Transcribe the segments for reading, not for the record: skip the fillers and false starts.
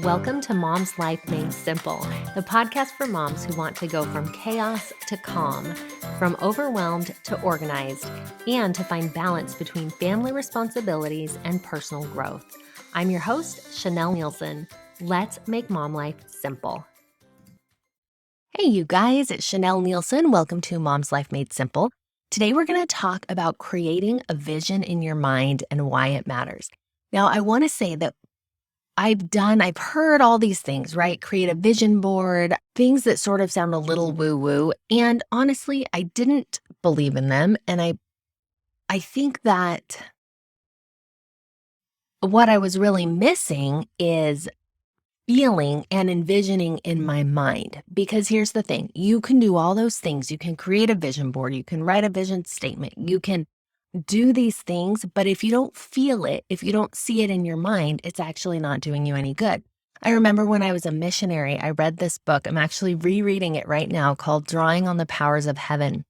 Welcome to Mom's Life Made Simple, the podcast for moms who want to go from chaos to calm, from overwhelmed to organized, and to find balance between family responsibilities and personal growth. I'm your host, Chanel Nielsen. Let's make mom life simple. Hey, you guys, it's Chanel Nielsen. Welcome to Mom's Life Made Simple. Today, we're going to talk about creating a vision in your mind and why it matters. Now, I want to say that I've heard all these things, right? Create a vision board, things that sort of sound a little woo-woo. And honestly, I didn't believe in them. And I think that what I was really missing is feeling and envisioning in my mind. Because here's the thing, you can do all those things. You can create a vision board. You can write a vision statement. You can do these things, but if you don't feel it, if you don't see it in your mind, it's actually not doing you any good. I remember when I was a missionary, I read this book. I'm actually rereading it right now called Drawing on the Powers of Heaven.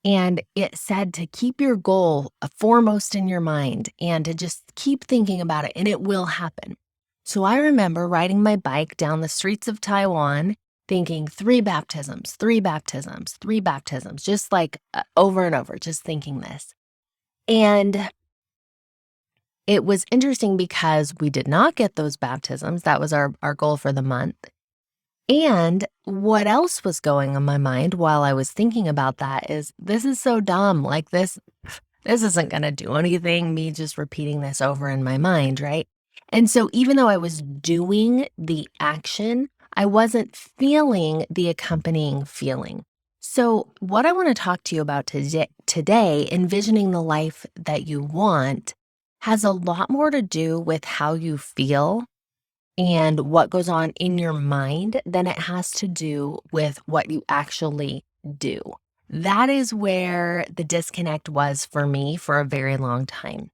And it said to keep your goal foremost in your mind and to just keep thinking about it and it will happen. So I remember riding my bike down the streets of Taiwan thinking 3 baptisms, 3 baptisms, 3 baptisms, just like over and over, just thinking this. And it was interesting because we did not get those baptisms. That was our goal for the month. And what else was going on my mind while I was thinking about that is this is so dumb. Like this isn't going to do anything, me just repeating this over in my mind, right? And so even though I was doing the action, I wasn't feeling the accompanying feeling. So what I want to talk to you about today, envisioning the life that you want, has a lot more to do with how you feel and what goes on in your mind than it has to do with what you actually do. That is where the disconnect was for me for a very long time.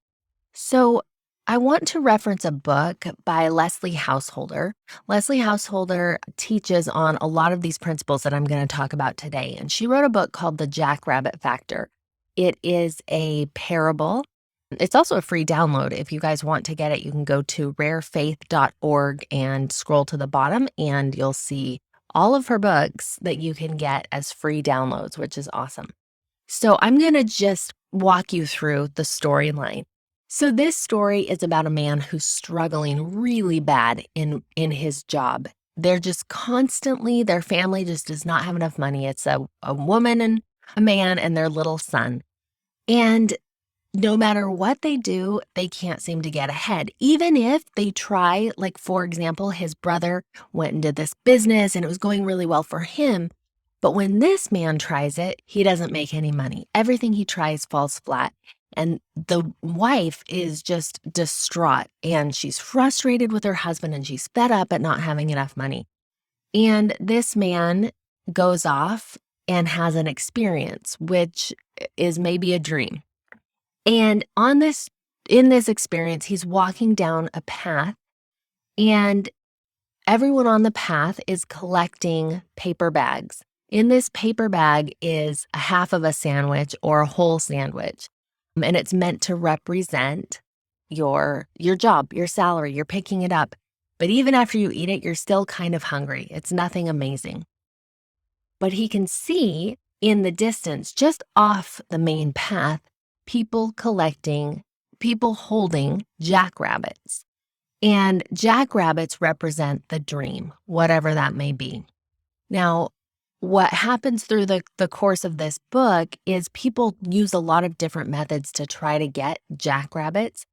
So I want to reference a book by Leslie Householder. Leslie Householder teaches on a lot of these principles that I'm going to talk about today. And she wrote a book called The Jackrabbit Factor. It is a parable. It's also a free download. If you guys want to get it, you can go to rarefaith.org and scroll to the bottom and you'll see all of her books that you can get as free downloads, which is awesome. So I'm going to just walk you through the storyline. So this story is about a man who's struggling really bad in his job. They're just constantly, their family just does not have enough money. It's a woman and a man and their little son. And no matter what they do, they can't seem to get ahead. Even if they try, like for example, his brother went and did this business and it was going really well for him. But when this man tries it, he doesn't make any money. Everything he tries falls flat. And the wife is just distraught and she's frustrated with her husband and she's fed up at not having enough money. And this man goes off and has an experience, which is maybe a dream. And in this experience, he's walking down a path and everyone on the path is collecting paper bags. In this paper bag is a half of a sandwich or a whole sandwich. And it's meant to represent your job, your salary, you're picking it up. But even after you eat it, you're still kind of hungry. It's nothing amazing. But he can see in the distance, just off the main path, people holding jackrabbits. And jackrabbits represent the dream, whatever that may be. Now, what happens through the course of this book is people use a lot of different methods to try to get jackrabbits.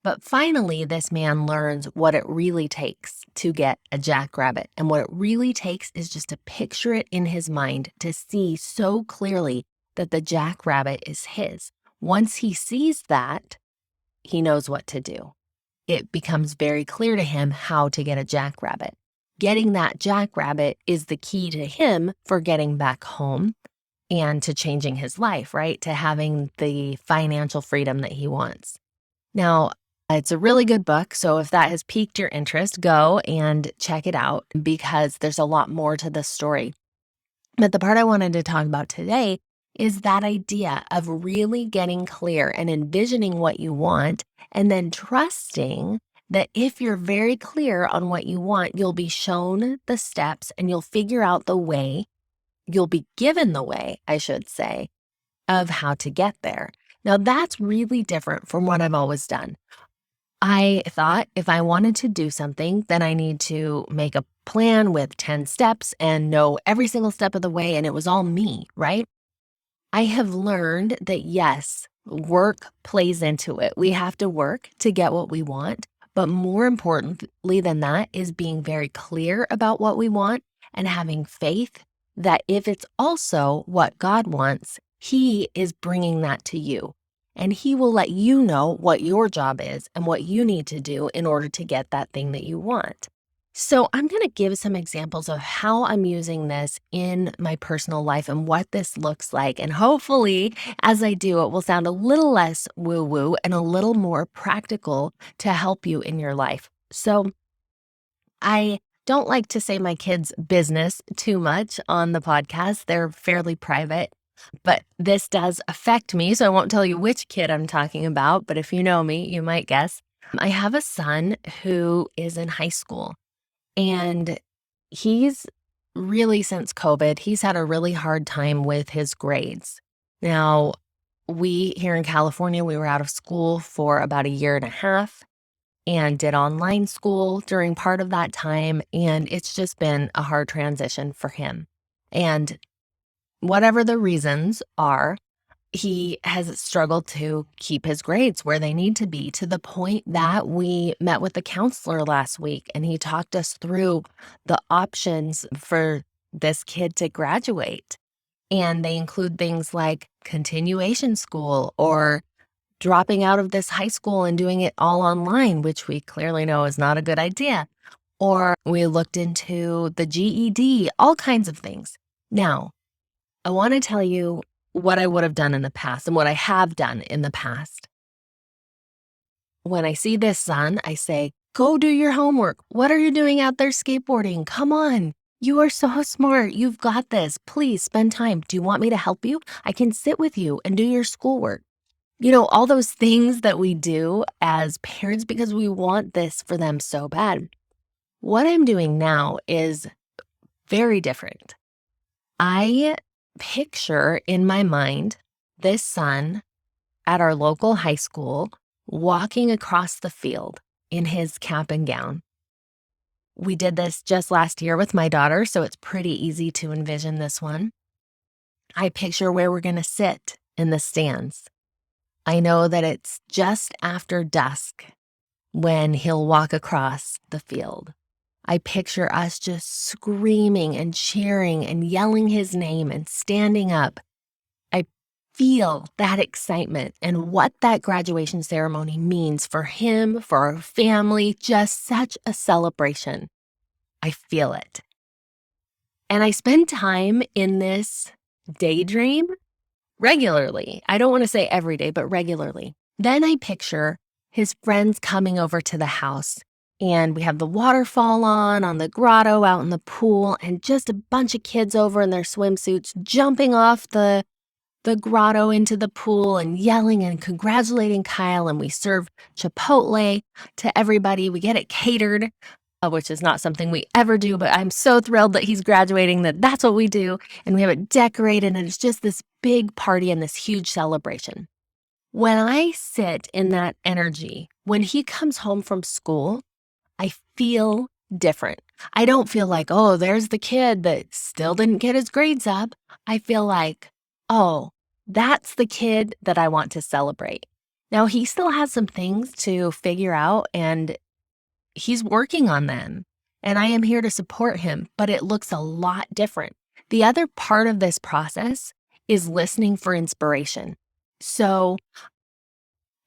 But finally, this man learns what it really takes to get a jackrabbit. And what it really takes is just to picture it in his mind to see so clearly that the jackrabbit is his. Once he sees that, he knows what to do. It becomes very clear to him how to get a jackrabbit. Getting that jackrabbit is the key to him for getting back home and to changing his life, right? To having the financial freedom that he wants. Now, it's a really good book. So if that has piqued your interest, go and check it out because there's a lot more to the story. But the part I wanted to talk about today is that idea of really getting clear and envisioning what you want and then trusting that if you're very clear on what you want, you'll be shown the steps and you'll figure out the way, you'll be given the way, I should say, of how to get there. Now, that's really different from what I've always done. I thought if I wanted to do something, then I need to make a plan with 10 steps and know every single step of the way, and it was all me, right? I have learned that yes, work plays into it. We have to work to get what we want. But more importantly than that is being very clear about what we want and having faith that if it's also what God wants, He is bringing that to you. And He will let you know what your job is and what you need to do in order to get that thing that you want. So I'm going to give some examples of how I'm using this in my personal life and what this looks like. And hopefully, as I do, it will sound a little less woo-woo and a little more practical to help you in your life. So I don't like to say my kids' business too much on the podcast. They're fairly private, but this does affect me. So I won't tell you which kid I'm talking about, but if you know me, you might guess. I have a son who is in high school. And he's really, since COVID, he's had a really hard time with his grades. Now, we here in California, we were out of school for about a year and a half and did online school during part of that time. And it's just been a hard transition for him. And whatever the reasons are, he has struggled to keep his grades where they need to be, to the point that we met with the counselor last week and he talked us through the options for this kid to graduate. And they include things like continuation school or dropping out of this high school and doing it all online, which we clearly know is not a good idea. Or we looked into the GED, all kinds of things. Now, I want to tell you what I would have done in the past and what I have done in the past. When I see this son, I say, go do your homework. What are you doing out there skateboarding? Come on. You are so smart. You've got this. Please spend time. Do you want me to help you? I can sit with you and do your schoolwork. You know, all those things that we do as parents because we want this for them so bad. What I'm doing now is very different. I picture in my mind this son at our local high school walking across the field in his cap and gown. We did this just last year with my daughter, so it's pretty easy to envision this one. I picture where we're going to sit in the stands. I know that it's just after dusk when he'll walk across the field. I picture us just screaming and cheering and yelling his name and standing up. I feel that excitement and what that graduation ceremony means for him, for our family, just such a celebration. I feel it. And I spend time in this daydream regularly. I don't want to say every day, but regularly. Then I picture his friends coming over to the house. And we have the waterfall on the grotto out in the pool, and just a bunch of kids over in their swimsuits jumping off the grotto into the pool and yelling and congratulating Kyle. And we serve Chipotle to everybody. We get it catered, which is not something we ever do, but I'm so thrilled that he's graduating that that's what we do. And we have it decorated, and it's just this big party and this huge celebration. When I sit in that energy, when he comes home from school, I feel different. I don't feel like, oh, there's the kid that still didn't get his grades up. I feel like, oh, that's the kid that I want to celebrate. Now, he still has some things to figure out, and he's working on them, and I am here to support him, but it looks a lot different. The other part of this process is listening for inspiration. So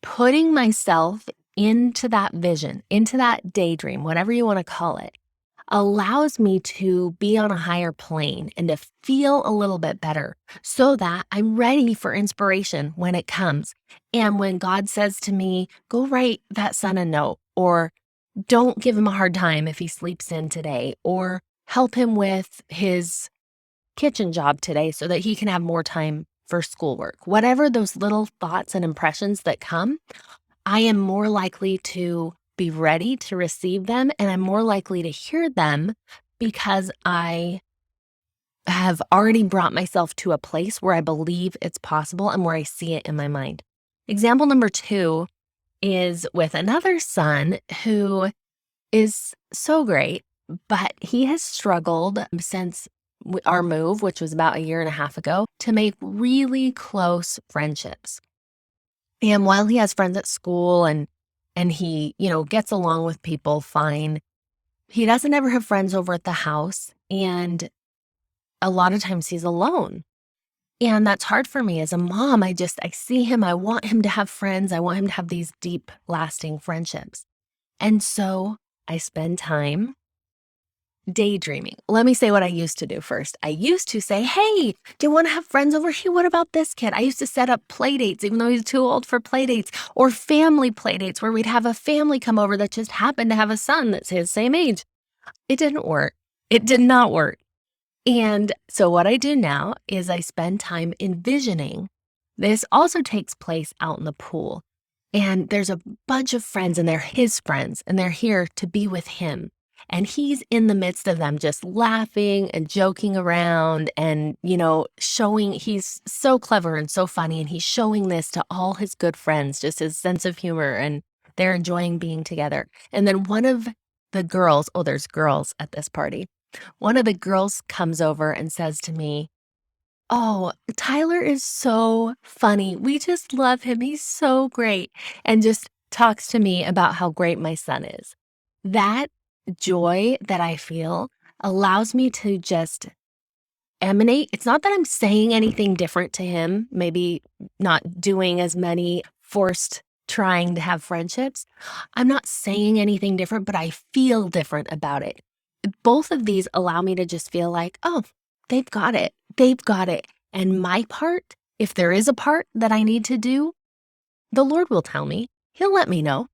putting myself into that vision, into that daydream, whatever you want to call it, allows me to be on a higher plane and to feel a little bit better so that I'm ready for inspiration when it comes. And when God says to me, go write that son a note, or don't give him a hard time if he sleeps in today, or help him with his kitchen job today so that he can have more time for schoolwork. Whatever those little thoughts and impressions that come, I am more likely to be ready to receive them, and I'm more likely to hear them because I have already brought myself to a place where I believe it's possible and where I see it in my mind. Example number 2 is with another son who is so great, but he has struggled since our move, which was about a year and a half ago, to make really close friendships. And while he has friends at school and he, gets along with people fine, he doesn't ever have friends over at the house, and a lot of times he's alone. And that's hard for me as a mom. I see him, I want him to have friends, I want him to have these deep, lasting friendships. And so I spend time daydreaming. Let me say what I used to do first. I used to say, "Hey, do you want to have friends over here? What about this kid?" I used to set up play dates, even though he's too old for play dates, or family play dates where we'd have a family come over that just happened to have a son that's his same age. It didn't work. It did not work. And so what I do now is I spend time envisioning. This also takes place out in the pool. And there's a bunch of friends, and they're his friends, and they're here to be with him. And he's in the midst of them just laughing and joking around and, showing he's so clever and so funny. And he's showing this to all his good friends, just his sense of humor, and they're enjoying being together. And then one of the girls, there's girls at this party. One of the girls comes over and says to me, "Oh, Tyler is so funny. We just love him. He's so great." And just talks to me about how great my son is. That joy that I feel allows me to just emanate. It's not that I'm saying anything different to him, maybe not doing as many forced trying to have friendships. I'm not saying anything different, but I feel different about it. Both of these allow me to just feel like, oh, they've got it. They've got it. And my part, if there is a part that I need to do, the Lord will tell me. He'll let me know.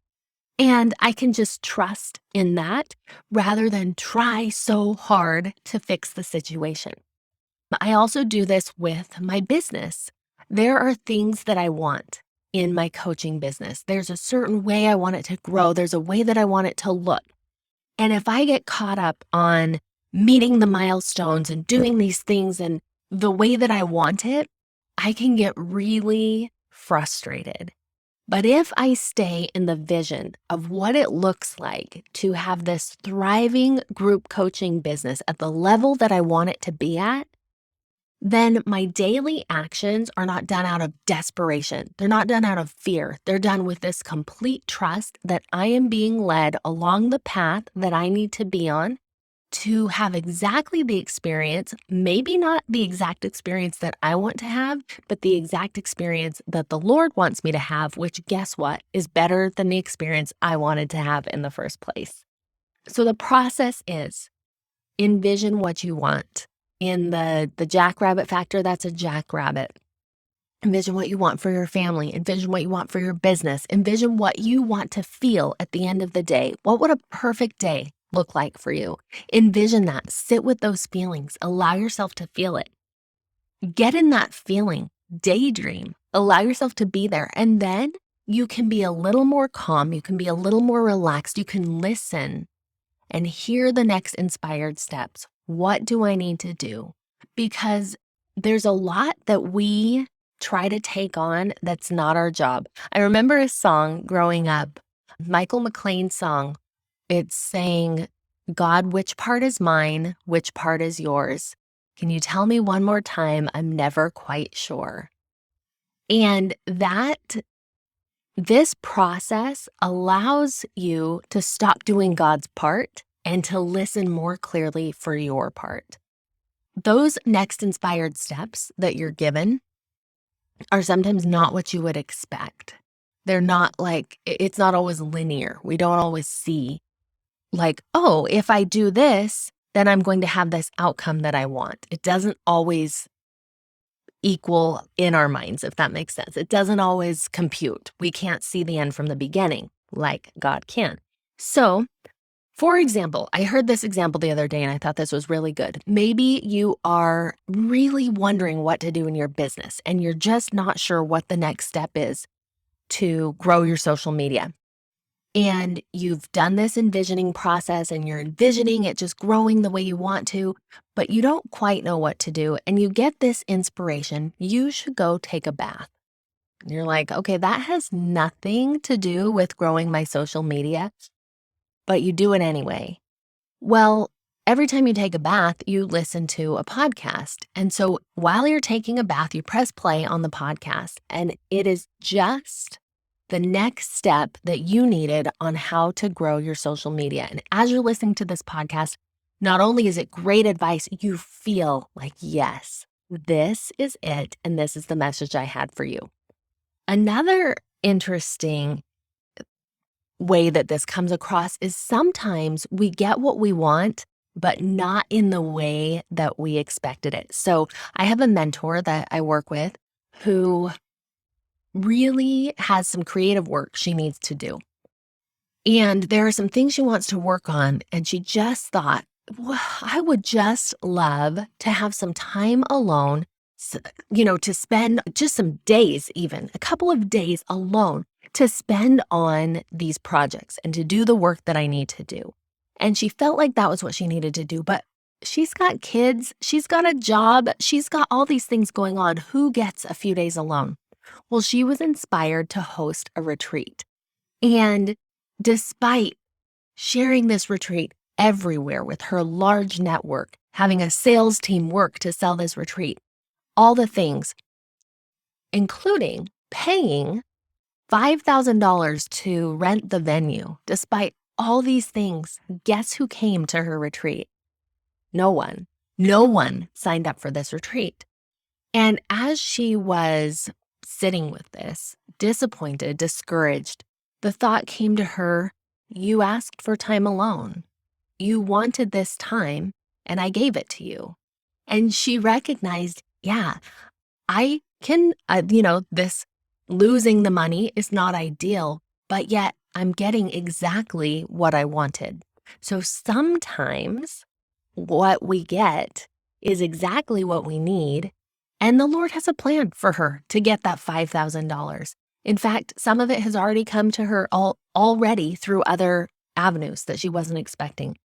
And I can just trust in that rather than try so hard to fix the situation. I also do this with my business. There are things that I want in my coaching business. There's a certain way I want it to grow. There's a way that I want it to look. And if I get caught up on meeting the milestones and doing these things and the way that I want it, I can get really frustrated. But if I stay in the vision of what it looks like to have this thriving group coaching business at the level that I want it to be at, then my daily actions are not done out of desperation. They're not done out of fear. They're done with this complete trust that I am being led along the path that I need to be on to have exactly the experience, maybe not the exact experience that I want to have, but the exact experience that the Lord wants me to have, which, guess what, is better than the experience I wanted to have in the first place. So the process is envision what you want. In the jackrabbit factor, that's a jackrabbit. Envision what you want for your family. Envision what you want for your business. Envision what you want to feel at the end of the day. What would a perfect day look like for you? Envision that. Sit with those feelings. Allow yourself to feel it. Get in that feeling. Daydream. Allow yourself to be there. And then you can be a little more calm. You can be a little more relaxed. You can listen and hear the next inspired steps. What do I need to do? Because there's a lot that we try to take on that's not our job. I remember a song growing up, Michael McLean's song. It's saying, "God, which part is mine? Which part is yours? Can you tell me one more time? I'm never quite sure." And this process allows you to stop doing God's part and to listen more clearly for your part. Those next inspired steps that you're given are sometimes not what you would expect. They're not it's not always linear. We don't always see oh, if I do this, then I'm going to have this outcome that I want. It doesn't always equal in our minds, if that makes sense. It doesn't always compute. We can't see the end from the beginning like God can. So, for example, I heard this example the other day and I thought this was really good. Maybe you are really wondering what to do in your business and you're just not sure what the next step is to grow your social media. and you've done this envisioning process and you're envisioning it just growing the way you want to, but you don't quite know what to do, and you get this inspiration, you should go take a bath. And you're like, okay, that has nothing to do with growing my social media, but you do it anyway. Well, every time you take a bath, you listen to a podcast. And so while you're taking a bath, you press play on the podcast, and it is just the next step that you needed on how to grow your social media. And as you're listening to this podcast, not only is it great advice, you feel like, yes, this is it. And this is the message I had for you. Another interesting way that this comes across is sometimes we get what we want, but not in the way that we expected it. So I have a mentor that I work with who really has some creative work she needs to do. And there are some things she wants to work on. And she just thought, well, I would just love to have some time alone, to spend just some days, even a couple of days alone to spend on these projects and to do the work that I need to do. And she felt like that was what she needed to do. But she's got kids, she's got a job, she's got all these things going on. Who gets a few days alone? Well, she was inspired to host a retreat. And despite sharing this retreat everywhere with her large network, having a sales team work to sell this retreat, all the things, including paying $5,000 to rent the venue, despite all these things, guess who came to her retreat? No one. No one signed up for this retreat. And as she was sitting with this, disappointed, discouraged, the thought came to her, you asked for time alone. You wanted this time, and I gave it to you. And she recognized, yeah, I can, this losing the money is not ideal, but yet I'm getting exactly what I wanted. So sometimes what we get is exactly what we need, and the Lord has a plan for her to get that $5,000. In fact, some of it has already come to her already through other avenues that she wasn't expecting.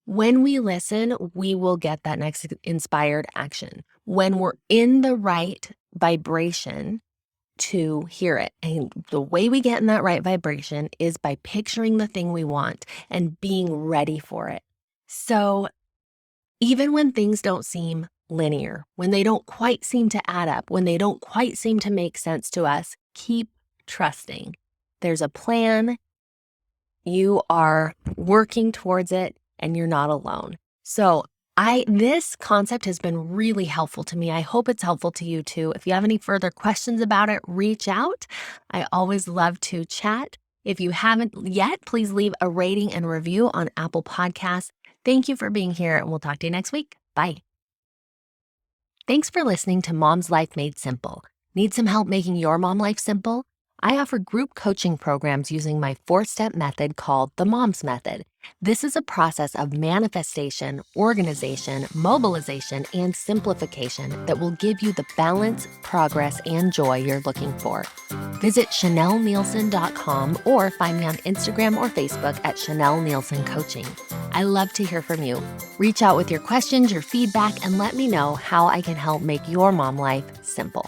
When we listen, we will get that next inspired action. When we're in the right vibration to hear it. And the way we get in that right vibration is by picturing the thing we want and being ready for it. So even when things don't seem linear, when they don't quite seem to add up, when they don't quite seem to make sense to us, keep trusting. There's a plan. You are working towards it, and you're not alone. So this concept has been really helpful to me. I hope it's helpful to you too. If you have any further questions about it, reach out. I always love to chat. If you haven't yet, please leave a rating and review on Apple Podcasts. Thank you for being here, and we'll talk to you next week. Bye. Thanks for listening to Mom's Life Made Simple. Need some help making your mom life simple? I offer group coaching programs using my 4-step method called the Mom's Method. This is a process of manifestation, organization, mobilization, and simplification that will give you the balance, progress, and joy you're looking for. Visit ChanelNielsen.com or find me on Instagram or Facebook at Chanel Nielsen Coaching. I love to hear from you. Reach out with your questions, your feedback, and let me know how I can help make your mom life simple.